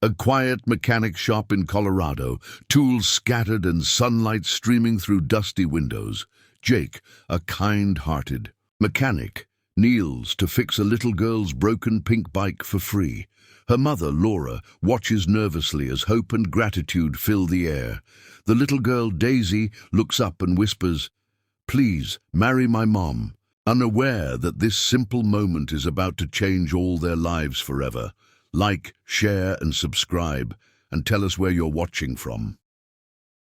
A quiet mechanic shop in Colorado, tools scattered and sunlight streaming through dusty windows. Jake, a kind-hearted mechanic, kneels to fix a little girl's broken pink bike for free. Her mother, Laura, watches nervously as hope and gratitude fill the air. The little girl, Daisy, looks up and whispers, "Please, marry my mom," unaware that this simple moment is about to change all their lives forever. Like, share and subscribe, and tell us where you're watching from.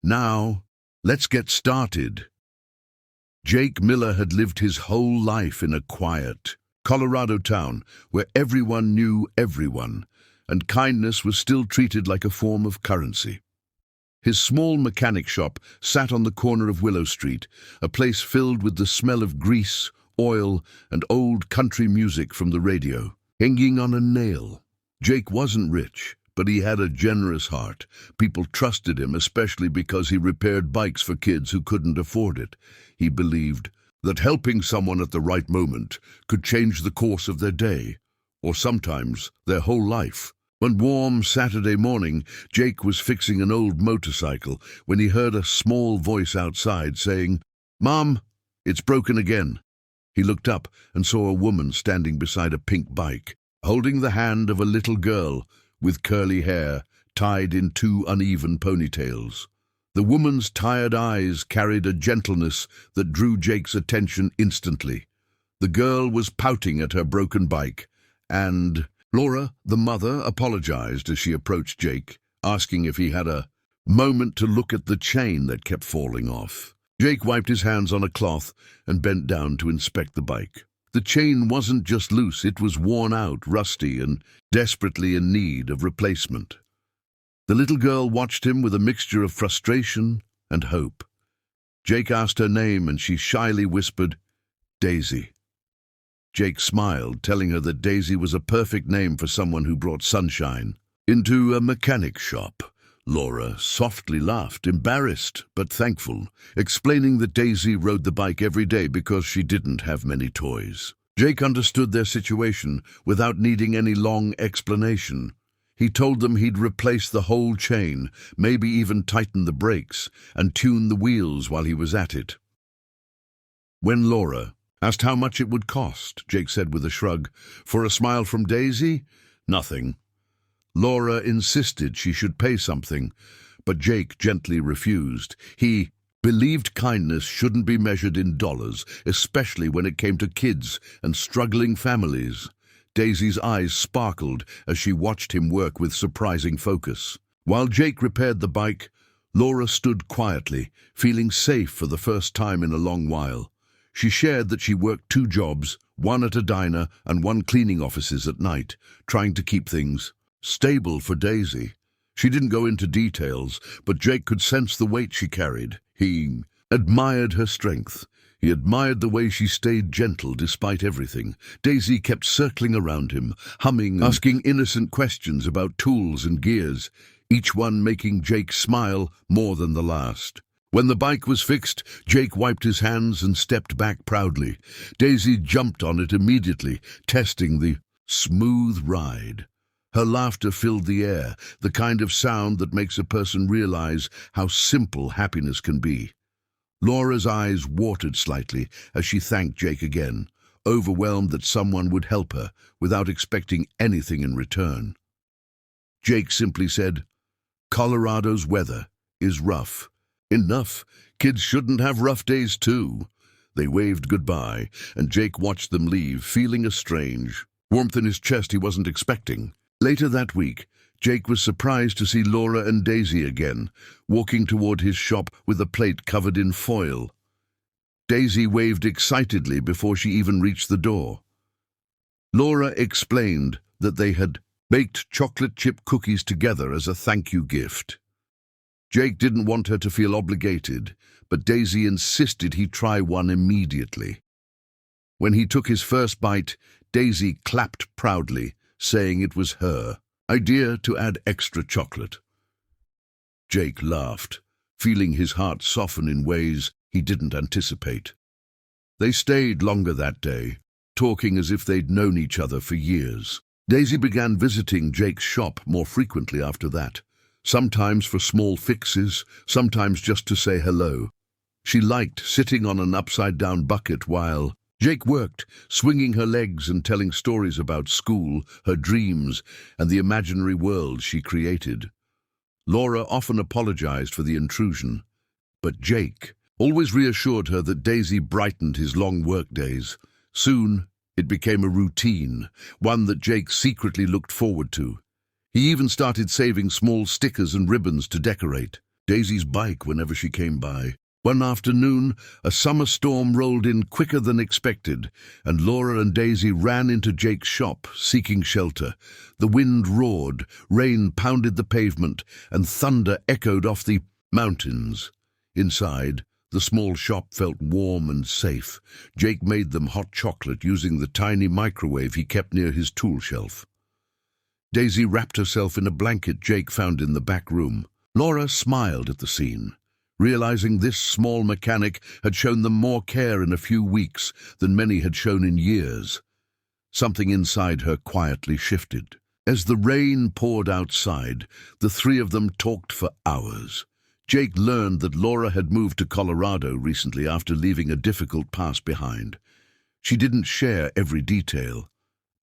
Now, let's get started. Jake Miller had lived his whole life in a quiet Colorado town where everyone knew everyone, and kindness was still treated like a form of currency. His small mechanic shop sat on the corner of Willow Street, a place filled with the smell of grease, oil, and old country music from the radio, hanging on a nail. Jake wasn't rich, but he had a generous heart. People trusted him, especially because he repaired bikes for kids who couldn't afford it. He believed that helping someone at the right moment could change the course of their day, or sometimes their whole life. One warm Saturday morning, Jake was fixing an old motorcycle when he heard a small voice outside saying, "Mom, it's broken again." He looked up and saw a woman standing beside a pink bike, holding the hand of a little girl with curly hair tied in two uneven ponytails. The woman's tired eyes carried a gentleness that drew Jake's attention instantly. The girl was pouting at her broken bike, and Laura, the mother, apologized as she approached Jake, asking if he had a moment to look at the chain that kept falling off. Jake wiped his hands on a cloth and bent down to inspect the bike. The chain wasn't just loose, it was worn out, rusty, and desperately in need of replacement. The little girl watched him with a mixture of frustration and hope. Jake asked her name, and she shyly whispered, "Daisy." Jake smiled, telling her that Daisy was a perfect name for someone who brought sunshine into a mechanic shop. Laura softly laughed, embarrassed but thankful, explaining that Daisy rode the bike every day because she didn't have many toys. Jake understood their situation without needing any long explanation. He told them he'd replace the whole chain, maybe even tighten the brakes, and tune the wheels while he was at it. When Laura asked how much it would cost, Jake said with a shrug, "For a smile from Daisy? Nothing." Laura insisted she should pay something, but Jake gently refused. He believed kindness shouldn't be measured in dollars, especially when it came to kids and struggling families. Daisy's eyes sparkled as she watched him work with surprising focus. While Jake repaired the bike, Laura stood quietly, feeling safe for the first time in a long while. She shared that she worked 2 jobs, one at a diner and one cleaning offices at night, trying to keep things stable for Daisy. She didn't go into details, but Jake could sense the weight she carried. He admired her strength. He admired the way she stayed gentle despite everything. Daisy kept circling around him, humming, asking innocent questions about tools and gears, each one making Jake smile more than the last. When the bike was fixed, Jake wiped his hands and stepped back proudly. Daisy jumped on it immediately, testing the smooth ride. Her laughter filled the air, the kind of sound that makes a person realize how simple happiness can be. Laura's eyes watered slightly as she thanked Jake again, overwhelmed that someone would help her without expecting anything in return. Jake simply said, "Colorado's weather is rough. Enough. Kids shouldn't have rough days too." They waved goodbye, and Jake watched them leave, feeling a strange warmth in his chest he wasn't expecting. Later that week, Jake was surprised to see Laura and Daisy again, walking toward his shop with a plate covered in foil. Daisy waved excitedly before she even reached the door. Laura explained that they had baked chocolate chip cookies together as a thank you gift. Jake didn't want her to feel obligated, but Daisy insisted he try one immediately. When he took his first bite, Daisy clapped proudly, saying it was her idea to add extra chocolate. Jake laughed, feeling his heart soften in ways he didn't anticipate. They stayed longer that day, talking as if they'd known each other for years. Daisy began visiting Jake's shop more frequently after that, sometimes for small fixes, sometimes just to say hello. She liked sitting on an upside-down bucket while Jake worked, swinging her legs and telling stories about school, her dreams, and the imaginary world she created. Laura often apologized for the intrusion, but Jake always reassured her that Daisy brightened his long workdays. Soon, it became a routine, one that Jake secretly looked forward to. He even started saving small stickers and ribbons to decorate Daisy's bike whenever she came by. One afternoon, a summer storm rolled in quicker than expected, and Laura and Daisy ran into Jake's shop, seeking shelter. The wind roared, rain pounded the pavement, and thunder echoed off the mountains. Inside, the small shop felt warm and safe. Jake made them hot chocolate using the tiny microwave he kept near his tool shelf. Daisy wrapped herself in a blanket Jake found in the back room. Laura smiled at the scene, realizing this small mechanic had shown them more care in a few weeks than many had shown in years. Something inside her quietly shifted. As the rain poured outside, the three of them talked for hours. Jake learned that Laura had moved to Colorado recently after leaving a difficult past behind. She didn't share every detail,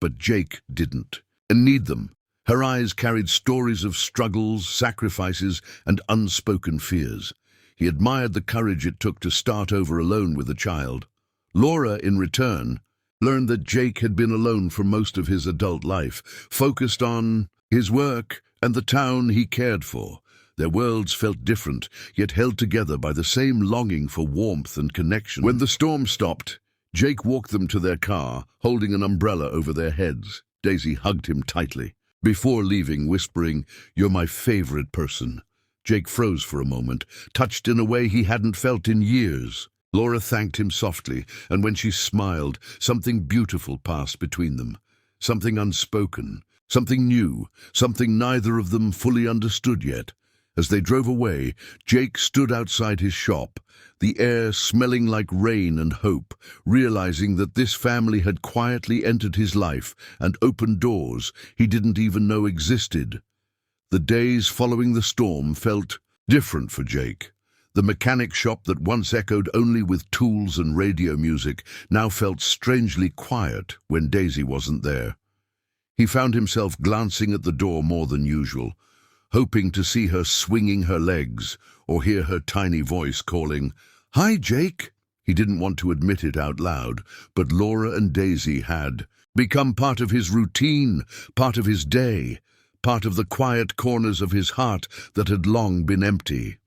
but Jake didn't, and need them. Her eyes carried stories of struggles, sacrifices, and unspoken fears. He admired the courage it took to start over alone with a child. Laura, in return, learned that Jake had been alone for most of his adult life, focused on his work and the town he cared for. Their worlds felt different, yet held together by the same longing for warmth and connection. When the storm stopped, Jake walked them to their car, holding an umbrella over their heads. Daisy hugged him tightly, before leaving, whispering, "You're my favorite person." Jake froze for a moment, touched in a way he hadn't felt in years. Laura thanked him softly, and when she smiled, something beautiful passed between them. Something unspoken, something new, something neither of them fully understood yet. As they drove away, Jake stood outside his shop, the air smelling like rain and hope, realizing that this family had quietly entered his life and opened doors he didn't even know existed. The days following the storm felt different for Jake. The mechanic shop that once echoed only with tools and radio music now felt strangely quiet when Daisy wasn't there. He found himself glancing at the door more than usual, hoping to see her swinging her legs or hear her tiny voice calling, "Hi, Jake." He didn't want to admit it out loud, but Laura and Daisy had become part of his routine, part of his day, part of the quiet corners of his heart that had long been empty.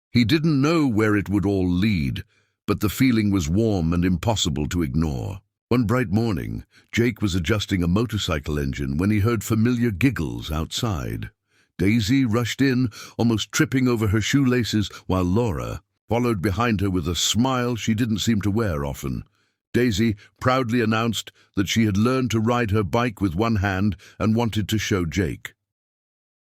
He didn't know where it would all lead, but the feeling was warm and impossible to ignore. One bright morning, Jake was adjusting a motorcycle engine when he heard familiar giggles outside. Daisy rushed in, almost tripping over her shoelaces, while Laura followed behind her with a smile she didn't seem to wear often. Daisy proudly announced that she had learned to ride her bike with one hand and wanted to show Jake.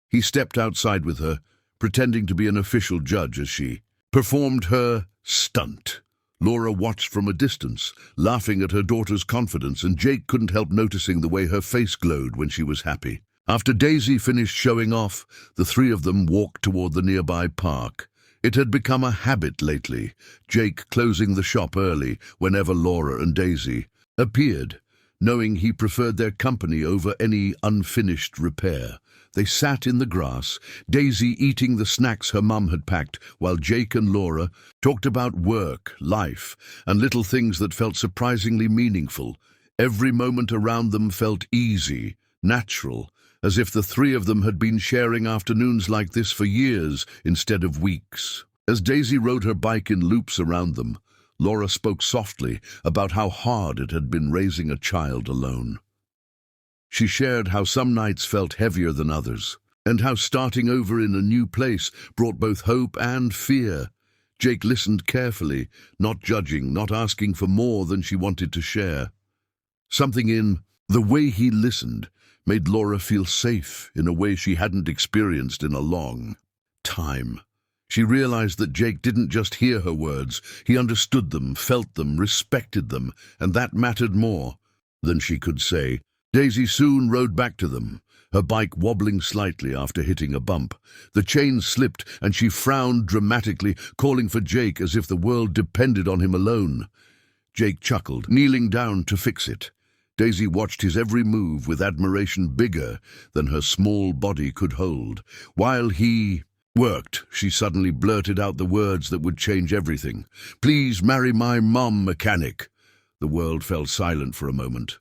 He stepped outside with her, pretending to be an official judge as she performed her stunt. Laura watched from a distance, laughing at her daughter's confidence, and Jake couldn't help noticing the way her face glowed when she was happy. After Daisy finished showing off, the three of them walked toward the nearby park. It had become a habit lately, Jake closing the shop early whenever Laura and Daisy appeared, knowing he preferred their company over any unfinished repair. They sat in the grass, Daisy eating the snacks her mum had packed, while Jake and Laura talked about work, life, and little things that felt surprisingly meaningful. Every moment around them felt easy, natural, as if the three of them had been sharing afternoons like this for years instead of weeks. As Daisy rode her bike in loops around them, Laura spoke softly about how hard it had been raising a child alone. She shared how some nights felt heavier than others, and how starting over in a new place brought both hope and fear. Jake listened carefully, not judging, not asking for more than she wanted to share. Something in the way he listened made Laura feel safe in a way she hadn't experienced in a long time. She realized that Jake didn't just hear her words, he understood them, felt them, respected them, and that mattered more than she could say. Daisy soon rode back to them, her bike wobbling slightly after hitting a bump. The chain slipped and she frowned dramatically, calling for Jake as if the world depended on him alone. Jake chuckled, kneeling down to fix it. Daisy watched his every move with admiration bigger than her small body could hold. While he worked, she suddenly blurted out the words that would change everything. "Please marry my mom, mechanic." The world fell silent for a moment.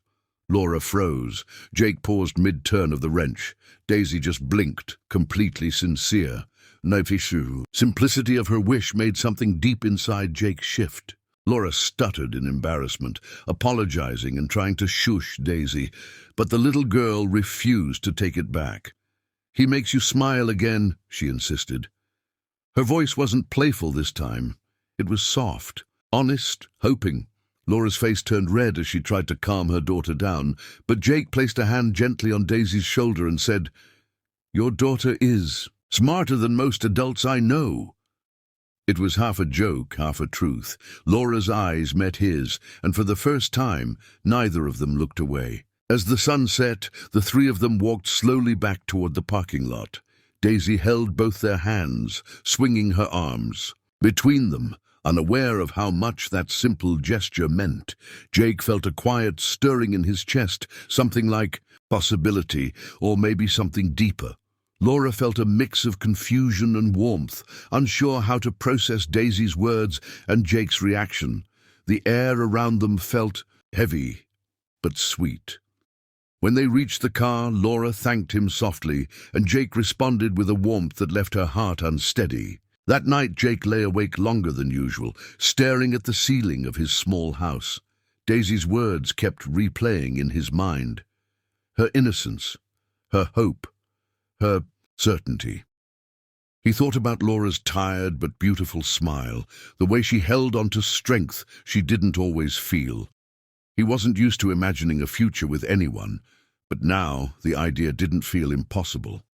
Laura froze. Jake paused mid-turn of the wrench. Daisy just blinked, completely sincere. The simplicity of her wish made something deep inside Jake shift. Laura stuttered in embarrassment, apologizing and trying to shush Daisy, but the little girl refused to take it back. "He makes you smile again," she insisted. Her voice wasn't playful this time. It was soft, honest, hoping. Laura's face turned red as she tried to calm her daughter down, but Jake placed a hand gently on Daisy's shoulder and said, "Your daughter is smarter than most adults I know." It was half a joke, half a truth. Laura's eyes met his, and for the first time, neither of them looked away. As the sun set, the three of them walked slowly back toward the parking lot. Daisy held both their hands, swinging her arms. Between them, unaware of how much that simple gesture meant, Jake felt a quiet stirring in his chest, something like possibility, or maybe something deeper. Laura felt a mix of confusion and warmth, unsure how to process Daisy's words and Jake's reaction. The air around them felt heavy, but sweet. When they reached the car, Laura thanked him softly, and Jake responded with a warmth that left her heart unsteady. That night, Jake lay awake longer than usual, staring at the ceiling of his small house. Daisy's words kept replaying in his mind. Her innocence, her hope, her certainty. He thought about Laura's tired but beautiful smile, the way she held on to strength she didn't always feel. He wasn't used to imagining a future with anyone, but now the idea didn't feel impossible.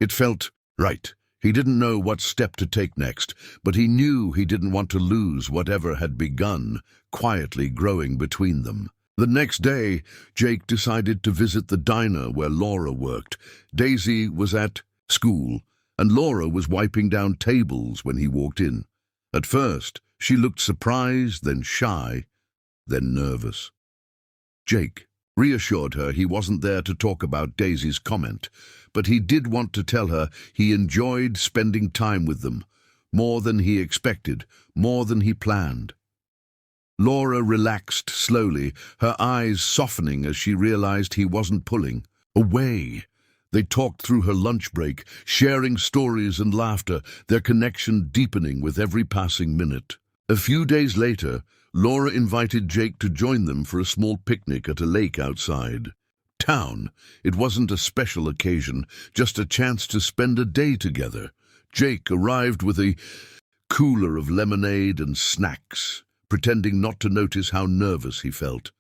It felt right. He didn't know what step to take next, but he knew he didn't want to lose whatever had begun, quietly growing between them. The next day, Jake decided to visit the diner where Laura worked. Daisy was at school, and Laura was wiping down tables when he walked in. At first, she looked surprised, then shy, then nervous. Jake reassured her he wasn't there to talk about Daisy's comment, but he did want to tell her he enjoyed spending time with them, more than he expected, more than he planned. Laura relaxed slowly, her eyes softening as she realized he wasn't pulling away. They talked through her lunch break, sharing stories and laughter, their connection deepening with every passing minute. A few days later, Laura invited Jake to join them for a small picnic at a lake outside town. It wasn't a special occasion, just a chance to spend a day together. Jake arrived with a cooler of lemonade and snacks, pretending not to notice how nervous he felt.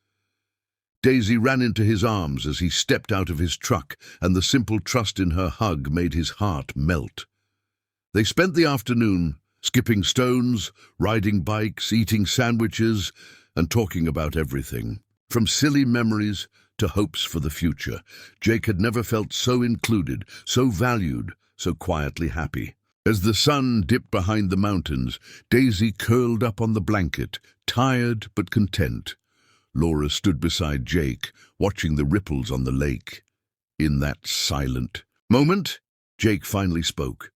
Daisy ran into his arms as he stepped out of his truck, and the simple trust in her hug made his heart melt. They spent the afternoon skipping stones, riding bikes, eating sandwiches, and talking about everything, from silly memories to hopes for the future. Jake had never felt so included, so valued, so quietly happy. As the sun dipped behind the mountains, Daisy curled up on the blanket, tired but content. Laura stood beside Jake, watching the ripples on the lake. In that silent moment, Jake finally spoke.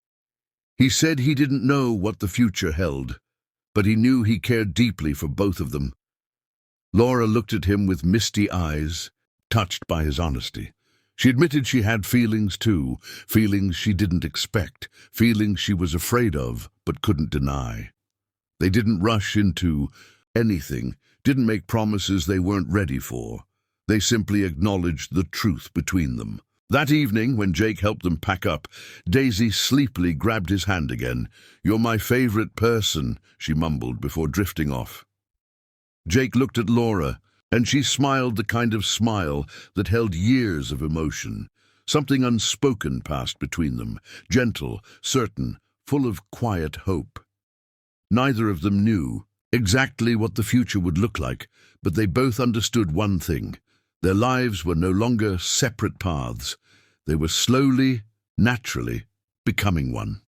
He said he didn't know what the future held, but he knew he cared deeply for both of them. Laura looked at him with misty eyes, touched by his honesty. She admitted she had feelings too, feelings she didn't expect, feelings she was afraid of but couldn't deny. They didn't rush into anything, didn't make promises they weren't ready for. They simply acknowledged the truth between them. That evening, when Jake helped them pack up, Daisy sleepily grabbed his hand again. "You're my favorite person," she mumbled before drifting off. Jake looked at Laura, and she smiled the kind of smile that held years of emotion. Something unspoken passed between them, gentle, certain, full of quiet hope. Neither of them knew exactly what the future would look like, but they both understood one thing. Their lives were no longer separate paths. They were slowly, naturally, becoming one.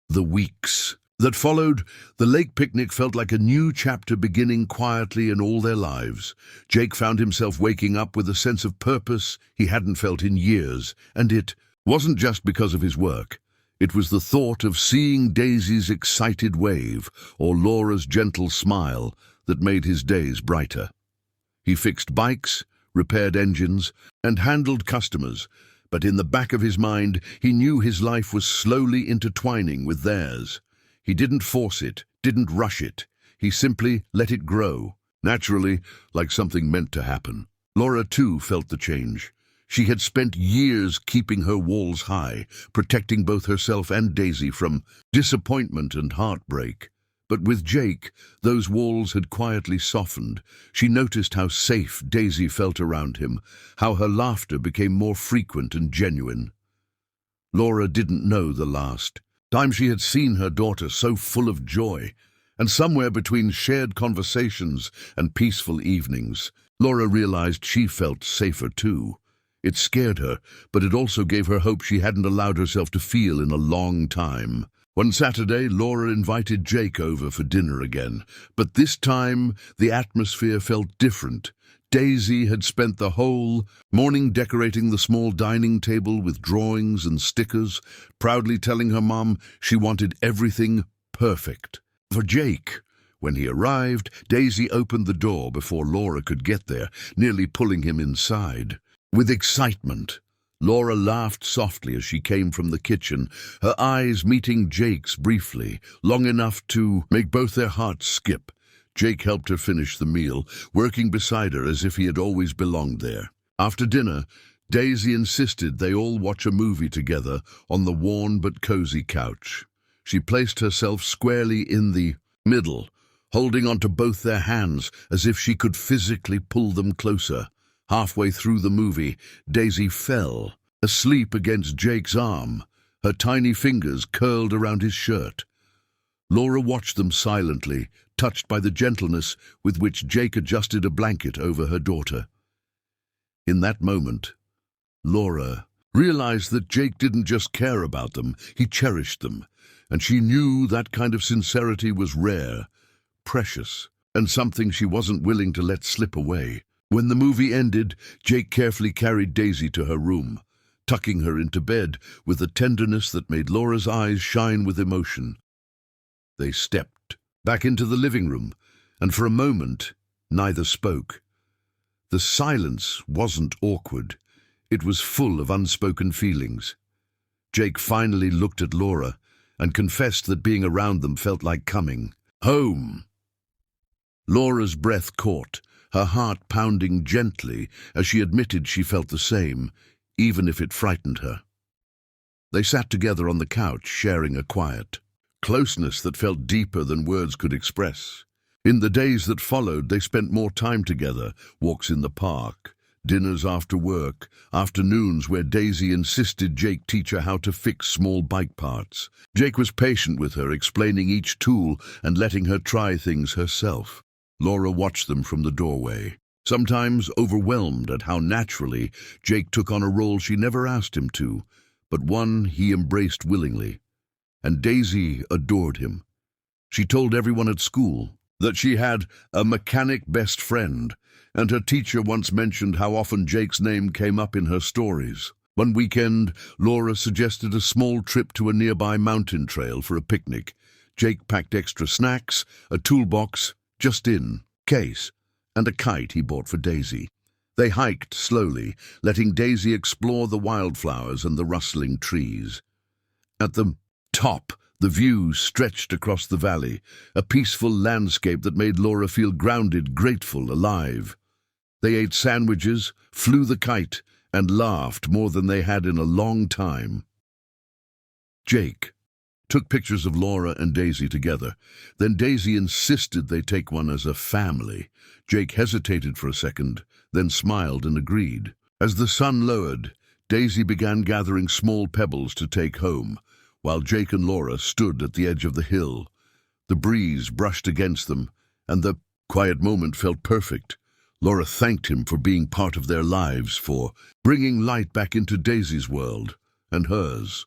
The weeks that followed the lake picnic felt like a new chapter beginning quietly in all their lives. Jake found himself waking up with a sense of purpose he hadn't felt in years, and it wasn't just because of his work. It was the thought of seeing Daisy's excited wave or Laura's gentle smile that made his days brighter. He fixed bikes, repaired engines, and handled customers, but in the back of his mind he knew his life was slowly intertwining with theirs. He didn't force it, didn't rush it. He simply let it grow, naturally, like something meant to happen. Laura, too, felt the change. She had spent years keeping her walls high, protecting both herself and Daisy from disappointment and heartbreak. But with Jake, those walls had quietly softened. She noticed how safe Daisy felt around him, how her laughter became more frequent and genuine. Laura didn't know the last time she had seen her daughter so full of joy, and somewhere between shared conversations and peaceful evenings, Laura realized she felt safer too. It scared her, but it also gave her hope she hadn't allowed herself to feel in a long time. One Saturday, Laura invited Jake over for dinner again, but this time the atmosphere felt different. Daisy had spent the whole morning decorating the small dining table with drawings and stickers, proudly telling her mom she wanted everything perfect. For Jake, when he arrived, Daisy opened the door before Laura could get there, nearly pulling him inside. With excitement, Laura laughed softly as she came from the kitchen, her eyes meeting Jake's briefly, long enough to make both their hearts skip. Jake helped her finish the meal, working beside her as if he had always belonged there. After dinner, Daisy insisted they all watch a movie together on the worn but cozy couch. She placed herself squarely in the middle, holding onto both their hands as if she could physically pull them closer. Halfway through the movie, Daisy fell, asleep against Jake's arm, her tiny fingers curled around his shirt. Laura watched them silently, touched by the gentleness with which Jake adjusted a blanket over her daughter. In that moment, Laura realized that Jake didn't just care about them, he cherished them, and she knew that kind of sincerity was rare, precious, and something she wasn't willing to let slip away. When the movie ended, Jake carefully carried Daisy to her room, tucking her into bed with a tenderness that made Laura's eyes shine with emotion. They stepped back into the living room, and for a moment, neither spoke. The silence wasn't awkward. It was full of unspoken feelings. Jake finally looked at Laura and confessed that being around them felt like coming home. Laura's breath caught, her heart pounding gently as she admitted she felt the same, even if it frightened her. They sat together on the couch, sharing a quiet closeness that felt deeper than words could express. In the days that followed, they spent more time together, walks in the park, dinners after work, afternoons where Daisy insisted Jake teach her how to fix small bike parts. Jake was patient with her, explaining each tool and letting her try things herself. Laura watched them from the doorway, sometimes overwhelmed at how naturally Jake took on a role she never asked him to, but one he embraced willingly. And Daisy adored him. She told everyone at school that she had a mechanic best friend, and her teacher once mentioned how often Jake's name came up in her stories. One weekend, Laura suggested a small trip to a nearby mountain trail for a picnic. Jake packed extra snacks, a toolbox, just in case, and a kite he bought for Daisy. They hiked slowly, letting Daisy explore the wildflowers and the rustling trees. At the top, the view stretched across the valley, a peaceful landscape that made Laura feel grounded, grateful, alive. They ate sandwiches, flew the kite, and laughed more than they had in a long time. Jake took pictures of Laura and Daisy together. Then Daisy insisted they take one as a family. Jake hesitated for a second, then smiled and agreed. As the sun lowered, Daisy began gathering small pebbles to take home, while Jake and Laura stood at the edge of the hill. The breeze brushed against them, and the quiet moment felt perfect. Laura thanked him for being part of their lives, for bringing light back into Daisy's world and hers.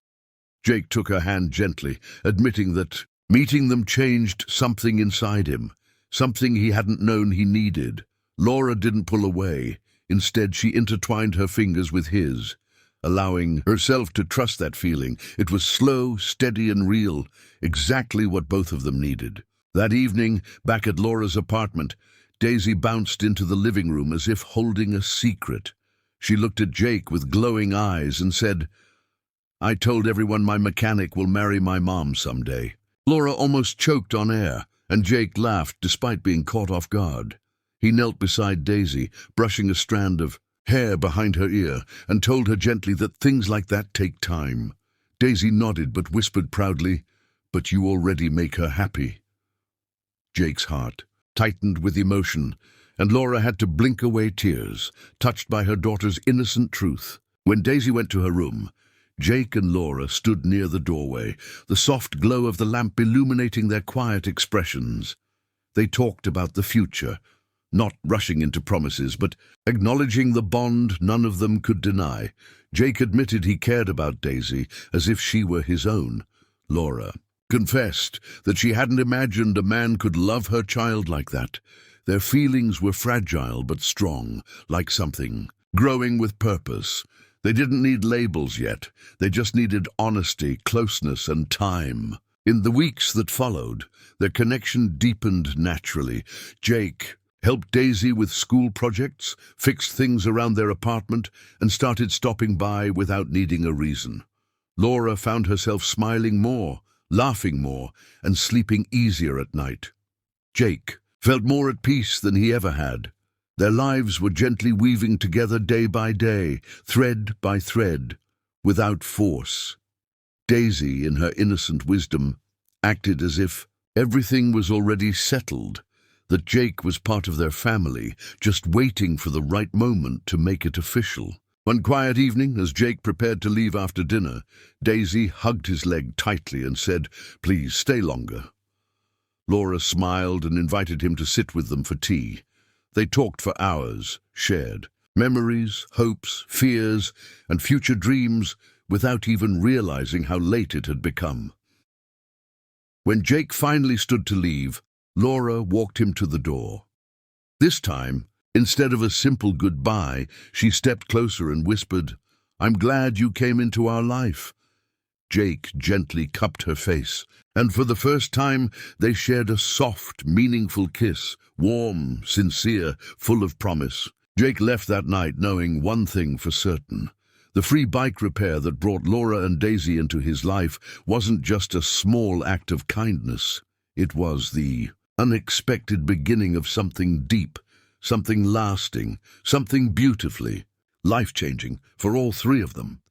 Jake took her hand gently, admitting that meeting them changed something inside him, something he hadn't known he needed. Laura didn't pull away. Instead, she intertwined her fingers with his, allowing herself to trust that feeling. It was slow, steady, and real, exactly what both of them needed. That evening, back at Laura's apartment, Daisy bounced into the living room as if holding a secret. She looked at Jake with glowing eyes and said, "I told everyone my mechanic will marry my mom someday." Laura almost choked on air, and Jake laughed despite being caught off guard. He knelt beside Daisy, brushing a strand of hair behind her ear, and told her gently that things like that take time. Daisy nodded but whispered proudly, "But you already make her happy." Jake's heart tightened with emotion, and Laura had to blink away tears, touched by her daughter's innocent truth. When Daisy went to her room, Jake and Laura stood near the doorway, the soft glow of the lamp illuminating their quiet expressions. They talked about the future, not rushing into promises, but acknowledging the bond none of them could deny. Jake admitted he cared about Daisy as if she were his own. Laura confessed that she hadn't imagined a man could love her child like that. Their feelings were fragile but strong, like something growing with purpose. They didn't need labels yet. They just needed honesty, closeness, and time. In the weeks that followed, their connection deepened naturally. Jake helped Daisy with school projects, fixed things around their apartment, and started stopping by without needing a reason. Laura found herself smiling more, laughing more, and sleeping easier at night. Jake felt more at peace than he ever had. Their lives were gently weaving together day by day, thread by thread, without force. Daisy, in her innocent wisdom, acted as if everything was already settled, that Jake was part of their family, just waiting for the right moment to make it official. One quiet evening, as Jake prepared to leave after dinner, Daisy hugged his leg tightly and said, "Please stay longer." Laura smiled and invited him to sit with them for tea. They talked for hours, shared memories, hopes, fears, and future dreams without even realizing how late it had become. When Jake finally stood to leave, Laura walked him to the door. This time, instead of a simple goodbye, she stepped closer and whispered, "I'm glad you came into our life." Jake gently cupped her face, and for the first time they shared a soft, meaningful kiss, warm, sincere, full of promise. Jake left that night knowing one thing for certain. The free bike repair that brought Laura and Daisy into his life wasn't just a small act of kindness. It was the unexpected beginning of something deep, something lasting, something beautifully life-changing for all three of them.